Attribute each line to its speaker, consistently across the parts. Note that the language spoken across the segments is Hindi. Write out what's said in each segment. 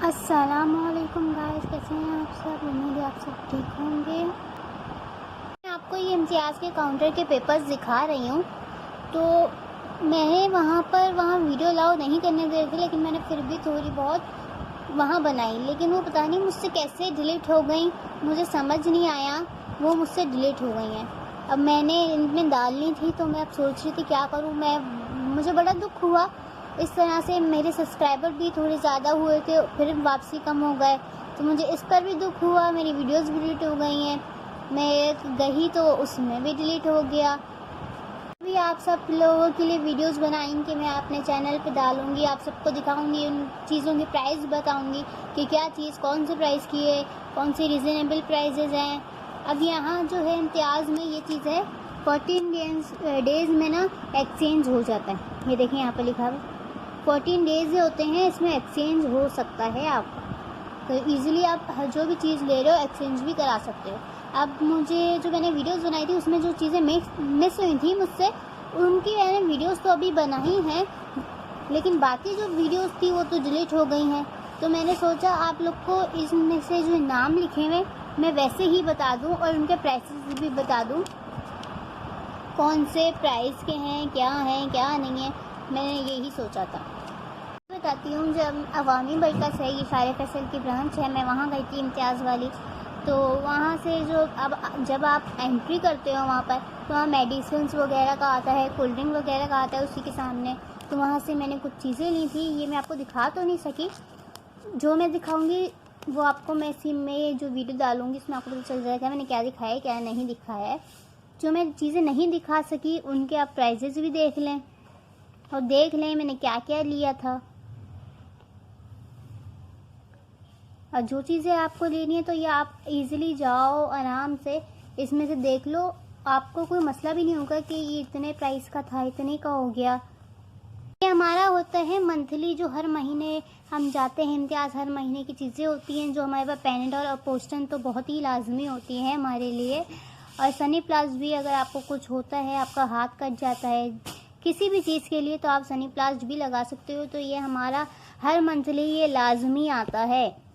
Speaker 1: अस्सलामुअलैकुम गाइस, कैसे हैं आप सब। उम्मीद है आप सब ठीक होंगे। मैं आपको ये इम्तियाज़ के काउंटर के पेपर्स दिखा रही हूँ। तो मैंने वहाँ वीडियो अलाउ नहीं करने दे रहे थे, लेकिन मैंने फिर भी थोड़ी बहुत वहाँ बनाई, लेकिन वो पता नहीं मुझसे कैसे डिलीट हो गई, मुझे समझ नहीं आया, वो मुझसे डिलीट हो गई हैं। अब मैंने इनमें डालनी थी, तो मैं अब सोच रही थी क्या करूँ। मुझे बड़ा दुख हुआ। इस तरह से मेरे सब्सक्राइबर भी थोड़े ज़्यादा हुए थे, फिर वापसी कम हो गए, तो मुझे इस पर भी दुख हुआ। मेरी वीडियोस भी डिलीट हो गई हैं। मैं गई तो उसमें भी डिलीट हो गया। अभी आप सब लोगों के लिए वीडियोस बनाएंगे, मैं अपने चैनल पे डालूँगी, आप सबको दिखाऊंगी, उन चीज़ों की प्राइस बताऊंगी कि क्या चीज़ कौन से प्राइस की है, कौन सी रिजनेबल प्राइजेज़ हैं। अब यहाँ जो है इम्तियाज़ में ये चीज़ है, 14 डेज़ में ना एक्सचेंज हो जाता है। ये देखें यहाँ पर लिखा है 14 डेज़ होते हैं, इसमें एक्सचेंज हो सकता है आपका। तो ईज़िली आप जो भी चीज़ ले रहे हो एक्सचेंज भी करा सकते हो। अब मुझे जो मैंने वीडियोस बनाई थी उसमें जो चीज़ें मिस हुई थी मुझसे, उनकी मैंने वीडियोस तो अभी बनाई हैं, लेकिन बाकी जो वीडियोस थी वो तो डिलीट हो गई हैं। तो मैंने सोचा आप लोग को इसमें से जो नाम लिखे हुए मैं वैसे ही बता दूं और उनके प्राइसेस भी बता दूं, कौन से प्राइस के हैं, क्या नहीं है। मैंने यही सोचा था। बताती हूँ, जब अवामी बरकस है, ये शारे फैसल की ब्रांच है, मैं वहाँ गई थी इम्तियाज़ वाली। तो वहाँ से जब आप एंट्री करते हो वहाँ पर, तो वहाँ मेडिसिन्स वगैरह का आता है, कोल्ड ड्रिंक वगैरह का आता है उसी के सामने। तो वहाँ से मैंने कुछ चीज़ें ली थी। ये मैं आपको दिखा तो नहीं सकी, जो मैं दिखाऊँगी वो आपको मैं इसी में जो वीडियो डालूँगी इसमें आपको पता चल जाएगा मैंने क्या दिखाया है क्या नहीं दिखाया है। जो मैं चीज़ें नहीं दिखा सकी उनके आप प्राइजेस भी देख लें और देख लें मैंने क्या क्या लिया था। और जो चीज़ें आपको लेनी है तो ये आप इजीली जाओ, आराम से इसमें से देख लो, आपको कोई मसला भी नहीं होगा कि ये इतने प्राइस का था, इतने का हो गया। ये हमारा होता है मंथली, जो हर महीने हम जाते हैं इम्तियाज़, हर महीने की चीज़ें होती हैं जो हमारे पास। पैनाडोल और पोस्टन तो बहुत ही लाजमी होती है हमारे लिए, और सनी प्लस भी। अगर आपको कुछ होता है, आपका हाथ कट जाता है किसी भी चीज़ के लिए, तो आप सनी प्लस भी लगा सकते हो। तो ये हमारा हर मंथली ये लाजमी आता है।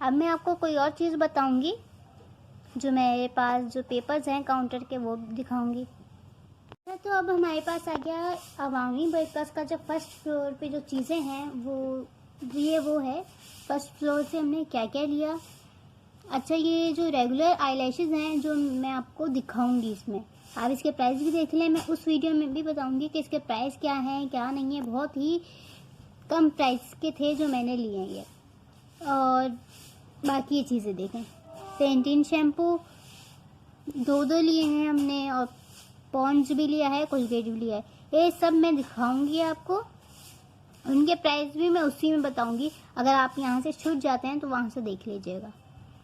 Speaker 1: अब मैं आपको कोई और चीज़ बताऊंगी, जो मेरे पास जो पेपर्स हैं काउंटर के वो दिखाऊंगी। तो अब हमारे पास आ गया अवामी बरकस का जो फर्स्ट फ्लोर पे जो चीज़ें हैं वो है। फर्स्ट फ्लोर से हमने क्या क्या लिया। अच्छा, ये जो रेगुलर आईलैशेज़ हैं जो मैं आपको दिखाऊंगी, इसमें आप इसके प्राइस भी देख लें। मैं उस वीडियो में भी बताऊंगी कि इसके प्राइस क्या हैं क्या नहीं है। बहुत ही कम प्राइस के थे जो मैंने लिए हैं ये। और बाकी ये चीज़ें देखें, पेंटीन शैम्पू दो लिए हैं हमने, और पॉन्ड्स भी लिया है, कोलगेट भी लिया है। ये सब मैं दिखाऊंगी आपको, उनके प्राइस भी मैं उसी में बताऊंगी। अगर आप यहाँ से छूट जाते हैं तो वहाँ से देख लीजिएगा।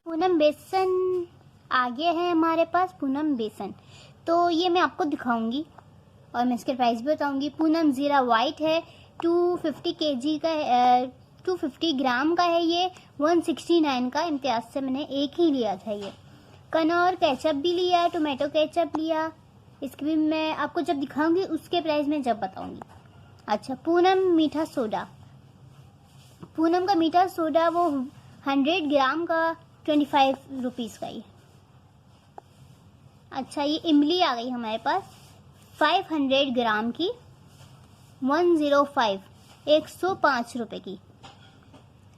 Speaker 1: पूनम बेसन आगे है हमारे पास, पूनम बेसन, तो ये मैं आपको दिखाऊंगी और मैं इसके प्राइस भी बताऊंगी। पूनम ज़ीरा वाइट है, 250 kg का है, 250 ग्राम का है ये, 169 का। इम्तियाज़ से मैंने एक ही लिया था ये। कनौर केचप भी लिया, टोमेटो केचप लिया, इसकी भी मैं आपको जब दिखाऊंगी उसके प्राइस में जब बताऊंगी। अच्छा, पूनम मीठा सोडा, पूनम का मीठा सोडा वो 100 ग्राम का 25 रुपीज़ का ही। अच्छा, ये इमली आ गई हमारे पास 500 ग्राम की, 105, 105 रुपये की।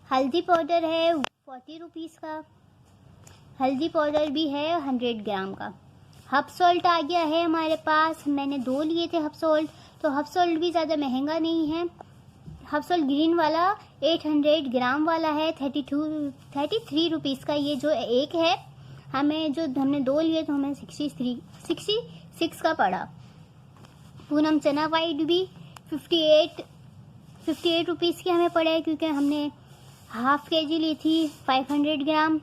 Speaker 1: हल्दी पाउडर है 40 रुपीज़ का, हल्दी पाउडर भी है 100 ग्राम का। हब सॉल्ट आ गया है हमारे पास, मैंने 2 लिए थे हब सॉल्ट। तो हब सॉल्ट भी ज़्यादा महंगा नहीं है। हब सॉल्ट ग्रीन वाला 800 ग्राम वाला है, 33 रुपीज़ का ये जो एक है। हमने 2 लिए तो हमें 66 का पड़ा। पूनम चना वाइट भी 58 रुपीज़ की हमें पड़े, क्योंकि हमने हाफ केजी ली थी, 500 ग्राम।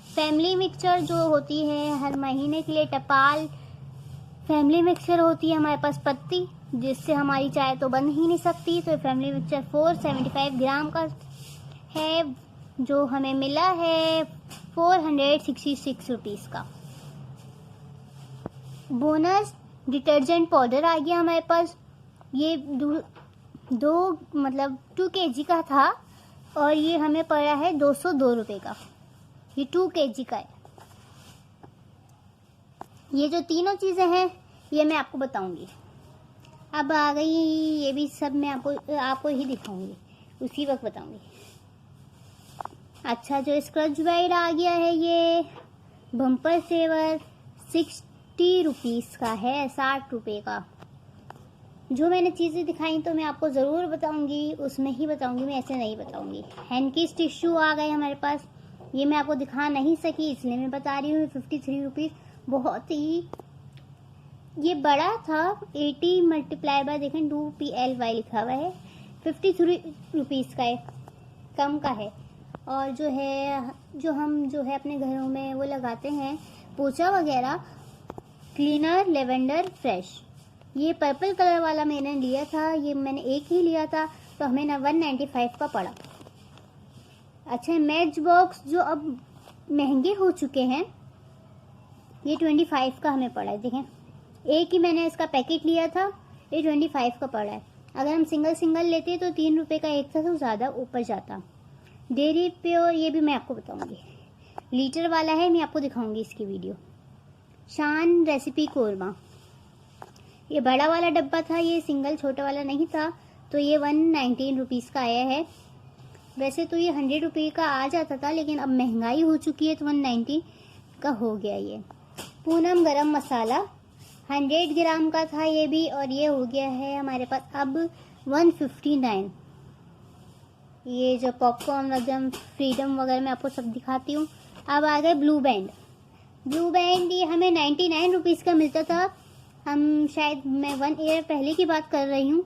Speaker 1: फैमिली मिक्सचर जो होती है हर महीने के लिए, टपाल फैमिली मिक्सचर होती है हमारे पास पत्ती, जिससे हमारी चाय तो बन ही नहीं सकती। तो फैमिली मिक्सचर 475 ग्राम का है, जो हमें मिला है 466 रुपीज़ का। बोनस डिटर्जेंट पाउडर आ गया हमारे पास, ये 2 kg का था, और ये हमें पड़ा है 202 रुपये का। ये 2 kg का है। ये जो तीनों चीज़ें हैं ये मैं आपको बताऊंगी। अब आ गई ये भी सब मैं आपको ही दिखाऊंगी, उसी वक्त बताऊंगी। अच्छा, जो स्क्रच ब्राइड आ गया है ये बम्पर सेवर 60 रुपीज़ का है, 60 रुपये का। जो मैंने चीज़ें दिखाई तो मैं आपको ज़रूर बताऊंगी, उसमें ही बताऊंगी, मैं ऐसे नहीं बताऊंगी। हैंडकीस टिश्यू आ गए हमारे पास, ये मैं आपको दिखा नहीं सकी इसलिए मैं बता रही हूँ। 53 रुपीज़, बहुत ही ये बड़ा था। 80 मल्टीप्लाई बाय देखें 2PLY लिखा हुआ है। 53 रुपीज़ का है, कम का है। और जो हम अपने घरों में वो लगाते हैं पोछा वगैरह, क्लीनर लेवेंडर फ्रेश, ये पर्पल कलर वाला मैंने लिया था। ये मैंने एक ही लिया था तो हमें ना 195 का पड़ा। अच्छा, मैच बॉक्स जो अब महंगे हो चुके हैं, ये 25 का हमें पड़ा है। देखें, एक ही मैंने इसका पैकेट लिया था, ये 25 का पड़ा है। अगर हम सिंगल लेते तो 3 रुपये का एक था तो ज़्यादा ऊपर जाता। डेयरी प्योर, ये भी मैं आपको बताऊंगी, लीटर वाला है, मैं आपको दिखाऊंगी इसकी वीडियो। शान रेसिपी कोरमा, ये बड़ा वाला डब्बा था, ये सिंगल छोटा वाला नहीं था, तो ये 119 रुपीज़ का आया है। वैसे तो ये 100 रुपये का आ जाता था, लेकिन अब महंगाई हो चुकी है तो 190 का हो गया ये। पूनम गरम मसाला 100 ग्राम का था ये भी, और ये हो गया है हमारे पास अब 159। ये जो पॉपकॉर्न वगैरह फ्रीडम वगैरह मैं आपको सब दिखाती हूँ। अब आ गए ब्लू बैंड। ये हमें 99 रुपीज़ का मिलता था। हम शायद मैं 1 ईयर पहले की बात कर रही हूँ,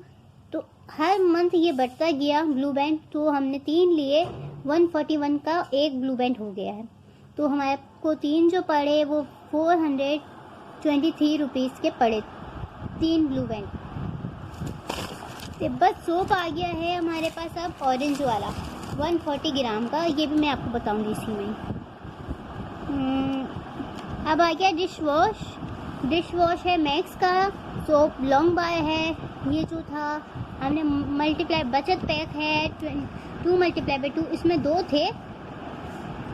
Speaker 1: तो हर मंथ ये बढ़ता गया ब्लू बैंड। तो हमने 3 लिए, 141 का एक ब्लू बैंड हो गया है। तो हमारे को 3 जो पड़े वो 423 रुपीज़ के पड़े, 3 ब्लू बैंड। बस सोप आ गया है हमारे पास अब ऑरेंज वाला 140 ग्राम का, ये भी मैं आपको बताऊंगी इसी में। अब आ गया डिश वॉश है मैक्स का। सोप लॉन्ग बार है, ये जो था हमने मल्टीप्लाई बचत पैक है 2 मल्टीप्लाई बाय 2, इसमें 2 थे।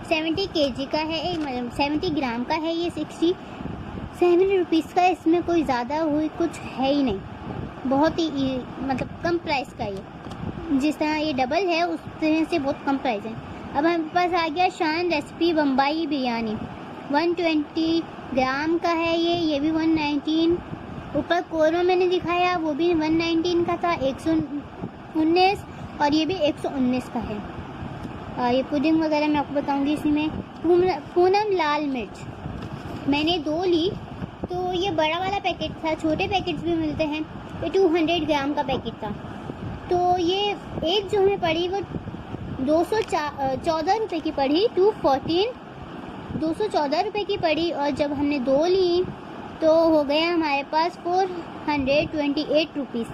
Speaker 1: 70 kg का है, 70 ग्राम का है ये। 67 रुपीज़ का, इसमें कोई ज़्यादा हुई कुछ है ही नहीं, बहुत ही मतलब कम प्राइस का ये। जिस तरह ये डबल है उस तरह से बहुत कम प्राइस है। अब हमारे पास आ गया शान रेसिपी बम्बई बिरयानी 120 ग्राम का है ये भी 119। ऊपर कोरमा मैंने दिखाया वो भी 119 का था, 119, और ये भी 119 का है। और ये पुडिंग वगैरह मैं आपको बताऊंगी इसी में। पूनम लाल मिर्च मैंने 2 ली, तो ये बड़ा वाला पैकेट था, छोटे पैकेट्स भी मिलते हैं। ये 200 ग्राम का पैकेट था, तो ये एक जो हमें पड़ी वो 214 रुपये की पड़ी, 214 रुपये की पड़ी। और जब हमने 2 ली तो हो गया हमारे पास 428 रुपीज़।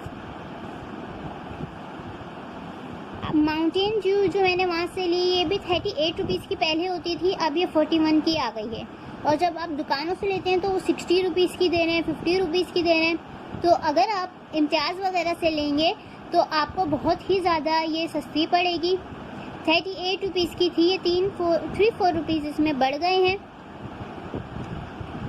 Speaker 1: माउंटेन ड्यू जो मैंने वहाँ से ली ये भी 38 रुपीज़ की पहले होती थी, अब ये 41 की आ गई है। और जब आप दुकानों से लेते हैं तो वो 60 रुपीज़ की दे रहे हैं, 50 रुपीज़ की दे रहे हैं। तो अगर आप इम्तियाज़ वगैरह से लेंगे तो आपको बहुत ही ज़्यादा ये सस्ती पड़ेगी। 38 रुपीज़ की थी, ये 3-4 रुपीज़ इसमें बढ़ गए हैं।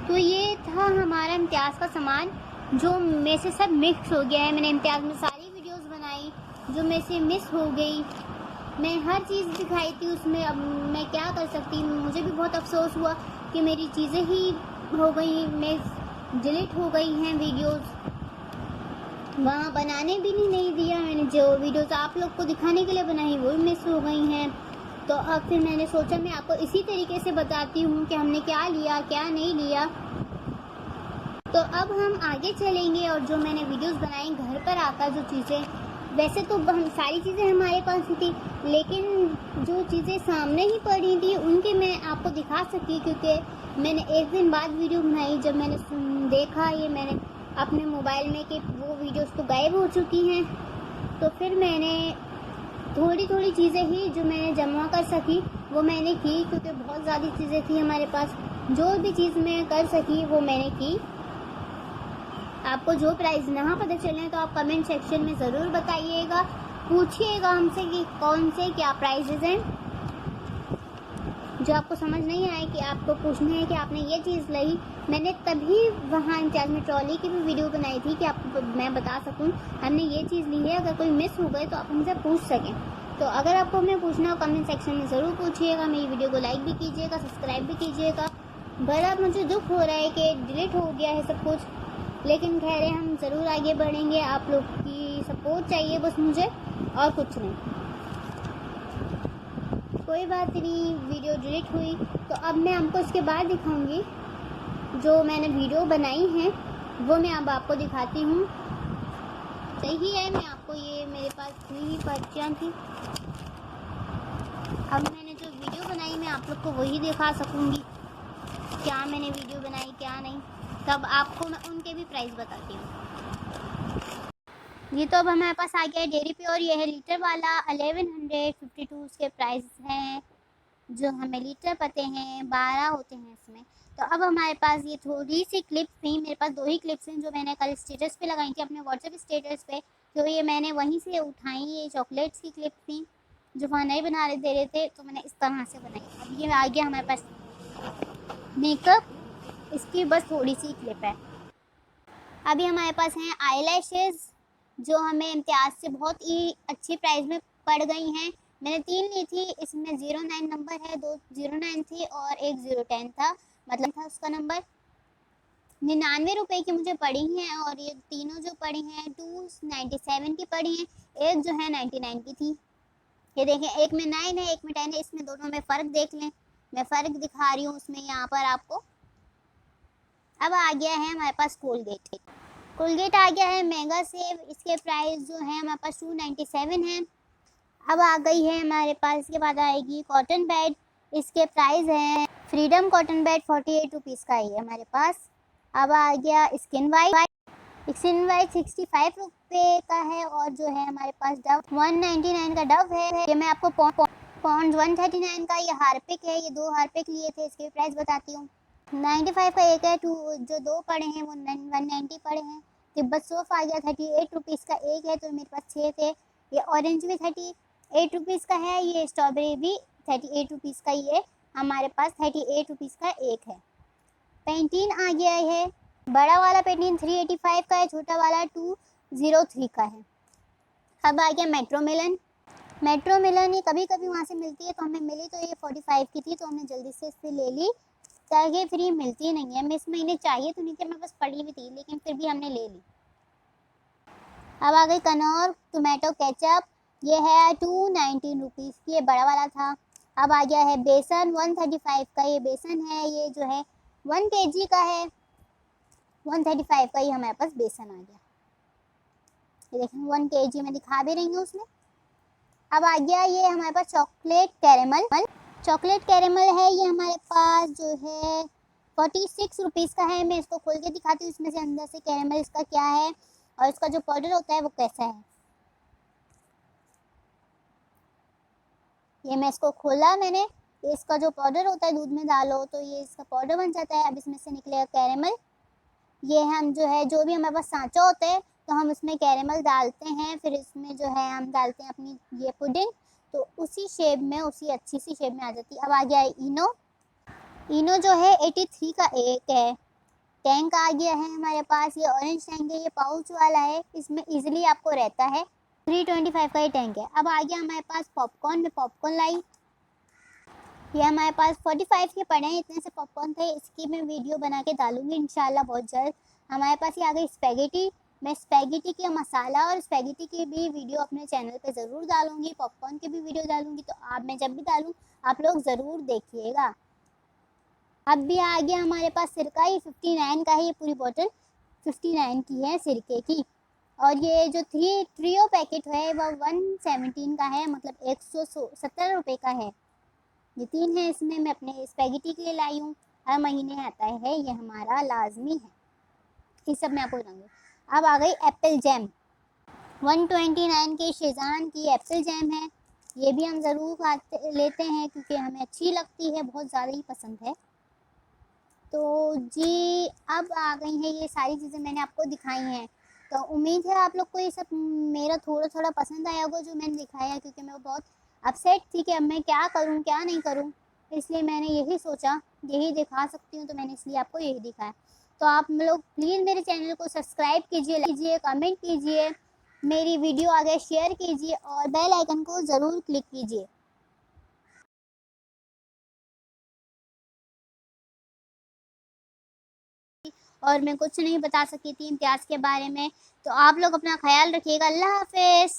Speaker 1: तो ये था हमारा इम्तियाज़ का सामान, जो में से सब मिक्स हो गया है। मैंने इम्तियाज़ में सारी वीडियोस बनाई जो में से मिस हो गई। मैं हर चीज़ दिखाई थी उसमें, अब मैं क्या कर सकती हूँ। मुझे भी बहुत अफसोस हुआ कि मेरी चीज़ें ही हो गई, मैं डिलीट हो गई हैं वीडियोस, वहाँ बनाने भी नहीं दिया मैंने। जो वीडियोस आप लोग को दिखाने के लिए बनाई वो भी मिस हो गई हैं। तो अब फिर मैंने सोचा मैं आपको इसी तरीके से बताती हूँ कि हमने क्या लिया क्या नहीं लिया। तो अब हम आगे चलेंगे और जो मैंने वीडियोस बनाई घर पर आकर, जो चीज़ें वैसे तो हम सारी चीज़ें हमारे पास ही थी, लेकिन जो चीज़ें सामने ही पड़ी थी उनकी मैं आपको दिखा सकी, क्योंकि मैंने एक दिन बाद वीडियो बनाई। जब मैंने देखा ये मैंने अपने मोबाइल में कि वो वीडियोस तो गायब हो चुकी हैं, तो फिर मैंने थोड़ी चीज़ें ही जो मैंने जमा कर सकी वो मैंने की, क्योंकि बहुत ज़्यादा चीज़ें थी हमारे पास। जो भी चीज़ मैं कर सकी वो मैंने की। आपको जो प्राइस ना पता चले तो आप कमेंट सेक्शन में ज़रूर बताइएगा। पूछिएगा हमसे कि कौन से क्या प्राइजेज़ हैं। जो आपको समझ नहीं आए कि आपको पूछना है कि आपने ये चीज़ ली, मैंने तभी वहाँ इंचार्ज में ट्रॉली की भी वीडियो बनाई थी कि आपको मैं बता सकूँ हमने ये चीज़ ली है। अगर कोई मिस हो गए तो आप हमसे पूछ सकें। तो अगर आपको हमें पूछना हो कमेंट सेक्शन में ज़रूर पूछिएगा। मेरी वीडियो को लाइक भी कीजिएगा, सब्सक्राइब भी कीजिएगा। बड़ा मुझे दुख हो रहा है कि डिलीट हो गया है सब कुछ, लेकिन खैर हम ज़रूर आगे बढ़ेंगे। आप लोग की सपोर्ट चाहिए बस मुझे, और कुछ नहीं। कोई बात नहीं, वीडियो डिलीट हुई तो अब मैं आपको इसके बाद दिखाऊंगी। जो मैंने वीडियो बनाई है वो मैं अब आपको दिखाती हूँ। सही है, मैं आपको ये मेरे पास ही पर्चियाँ थी। अब मैंने जो वीडियो बनाई मैं आप लोग को वही दिखा सकूँगी, क्या मैंने वीडियो बनाई क्या नहीं। तब आपको मैं उनके भी प्राइस बताती हूँ। ये तो अब हमारे पास आ गया है डेयरी प्योर। ये है लीटर वाला 1152 उसके प्राइस हैं। जो हमें लीटर पते हैं 12 होते हैं इसमें। तो अब हमारे पास ये थोड़ी सी क्लिप्स थी, मेरे पास 2 ही क्लिप्स हैं जो मैंने कल स्टेटस पे लगाई थी अपने व्हाट्सएप स्टेटस पे। तो ये मैंने वहीं से उठाई, ये चॉकलेट्स की क्लिप थी जो वहाँ नहीं बना दे रहे थे, तो मैंने इस तरह से बनाई। अब ये आ गया हमारे पास मेकअप, इसकी बस थोड़ी सी क्लिप है। अभी हमारे पास हैं आईलैशेज़ जो हमें इम्तियाज़ से बहुत ही अच्छी प्राइस में पड़ गई हैं। मैंने 3 ली थी, इसमें 09 नंबर है, 2 09 थी और एक 010 था, मतलब था उसका नंबर। 99 रुपये की मुझे पड़ी हैं और ये तीनों जो पड़ी हैं 297 की पड़ी हैं। एक जो है 99 की थी। ये देखें, एक में 9 है एक में 10 है, इसमें दोनों में फ़र्क देख लें। मैं फ़र्क दिखा रही हूँ उसमें यहाँ पर आपको। अब आ गया है हमारे पास कोलगेट। कोलगेट आ गया है मेगा सेव, इसके प्राइस जो है हमारे पास 297 है। अब आ गई है हमारे पास, इसके बाद आएगी कॉटन बैड। इसके प्राइस हैं फ्रीडम कॉटन बैड 48 रुपीज़ का ही है हमारे पास। अब आ गया स्किन वाइट। स्किन वाइट 65 रुपये का है। और जो है हमारे पास डव 199 का डव है। ये मैं आपको पॉन्ड्स 139 का ये हार्पिक है। ये 2 हार्पिक लिए थे, इसके प्राइस बताती हूँ। 95 का एक है, जो 2 पड़े हैं वो 190 पड़े हैं। तिब्बत सोफ आ गया 38 रुपीज़ का एक है, तो मेरे पास 6 थे। ये ऑरेंज भी 38 रुपीज़ का है, ये स्ट्रॉबेरी भी 38 रुपीज़ का, ये हमारे पास 38 रुपीज़ का एक है। पेंटीन आ गया है, बड़ा वाला पेंटीन 385 का है, छोटा वाला 203 का है। अब आ गया मेट्रो मिलन। ये कभी कभी वहाँ से मिलती है, तो हमें मिली तो ये 45 की थी, तो हमने जल्दी से इससे ले ली। ताकि फ्री मिलती नहीं है, हमें इस महीने चाहिए तो नहीं थी, हमें बस पड़ी भी थी, लेकिन फिर भी हमने ले ली। अब आ गई कनौर टोमेटो केचप। ये है 219 रुपीज़ की, ये बड़ा वाला था। अब आ गया है बेसन 135 का, ये बेसन है, ये जो है 1 kg का है। 135 का ही हमारे पास बेसन आ गया। ये देखें 1 kg में दिखा भी रही हूँ उसमें। अब आ गया ये हमारे पास चॉकलेट कैरेमल है, ये हमारे पास जो है 46 रुपीज़ का है। मैं इसको खोल के दिखाती हूँ इसमें से अंदर से कैरेमल इसका क्या है और इसका जो पाउडर होता है वो कैसा है। ये मैं इसको खोला मैंने, इसका जो पाउडर होता है दूध में डालो तो ये इसका पाउडर बन जाता है। अब इसमें से निकलेगा कैरेमल। ये हम जो है, जो भी हमारे पास सांचा होता है तो हम उसमें कैरेमल डालते हैं, फिर इसमें जो है हम डालते हैं अपनी ये पुडिंग, तो उसी शेप में, उसी अच्छी सी शेप में आ जाती है। अब आ गया है इनो जो है 83 का एक है। टैंक आ गया है हमारे पास, ये ऑरेंज टैंक है, ये पाउच वाला है, इसमें इजीली आपको रहता है। 325 का ये टैंक है। अब आ गया हमारे पास पॉपकॉर्न। में पॉपकॉर्न लाई, ये हमारे पास 45 के पड़े हैं, इतने से पॉपकॉर्न थे। इसकी मैं वीडियो बना के डालूंगी इंशाल्लाह बहुत जल्द। हमारे पास ये आ गई स्पैगेटी। मैं स्पैगेटी के मसाला और स्पैगेटी की भी वीडियो अपने चैनल पे ज़रूर डालूंगी, पॉपकॉर्न की भी वीडियो डालूंगी, तो आप, मैं जब भी डालूँ आप लोग ज़रूर देखिएगा। अब भी आ गया हमारे पास सिरका, ये 59 का है, ये पूरी बोतल 59 की है सिरके की। और ये जो ट्रियो पैकेट है वह 117 का है, मतलब 170 रुपये का है। ये 3 है इसमें, मैं अपने स्पैगेटी के लिए लाई हूँ, हर महीने आता है, ये हमारा लाजमी है। ये सब मैं आपको बताऊँगी। अब आ गई एप्पल जैम, 129 के शेज़ान की एप्पल जैम है। ये भी हम ज़रूर लेते हैं क्योंकि हमें अच्छी लगती है, बहुत ज़्यादा ही पसंद है। तो जी अब आ गई हैं ये सारी चीज़ें मैंने आपको दिखाई हैं। तो उम्मीद है आप लोग को ये सब मेरा थोड़ा थोड़ा पसंद आया होगा जो मैंने दिखाया, क्योंकि मैं बहुत अपसेट थी कि अब मैं क्या करूँ क्या नहीं करूँ। इसलिए मैंने यही सोचा यही दिखा सकती हूँ, तो मैंने इसलिए आपको यही दिखाया। तो आप लोग प्लीज़ मेरे चैनल को सब्सक्राइब कीजिए, लाइक कीजिए, कमेंट कीजिए, मेरी वीडियो आगे शेयर कीजिए और बेल आइकन को ज़रूर क्लिक कीजिए। और मैं कुछ नहीं बता सकी थी इम्तियाज़ के बारे में। तो आप लोग अपना ख्याल रखिएगा। अल्लाह हाफ़िज़।